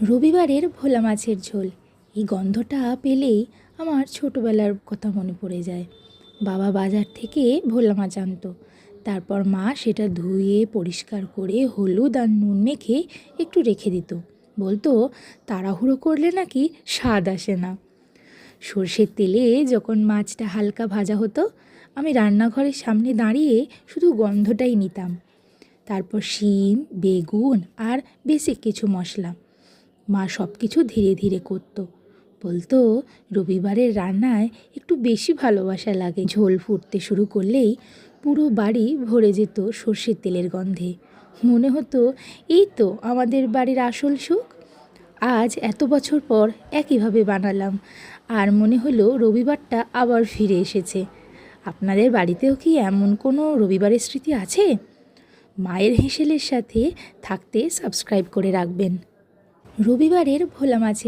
রবিবারের ভোলা মাছের ঝোল, এই গন্ধটা পেলেই আমার ছোটোবেলার কথা মনে পড়ে যায়। বাবা বাজার থেকে ভোলা মাছ আনতো, তারপর মা সেটা ধুয়ে পরিষ্কার করে হলুদ আর নুন মেখে একটু রেখে দিত। বলতো তাড়াহুড়ো করলে নাকি স্বাদ আসে না। সর্ষের তেলে যখন মাছটা হালকা ভাজা হতো, আমি রান্নাঘরের সামনে দাঁড়িয়ে শুধু গন্ধটাই নিতাম। তারপর শিম, বেগুন আর বেসিক কিছু মশলা, মা সব কিছু ধীরে ধীরে করতো। বলতো রবিবারের রান্নায় একটু বেশি ভালোবাসা লাগে। ঝোল ফুটতে শুরু করলেই পুরো বাড়ি ভরে যেত সর্ষের তেলের গন্ধে। মনে হতো এই তো আমাদের বাড়ির আসল সুখ। আজ এত বছর পর একইভাবে বানালাম, আর মনে হলো রবিবারটা আবার ফিরে এসেছে। আপনাদের বাড়িতেও কি এমন কোনো রবিবারের স্মৃতি আছে? মায়ের হেসেলের সাথে থাকতে সাবস্ক্রাইব করে রাখবেন। রবিবারের ভোলা মাছের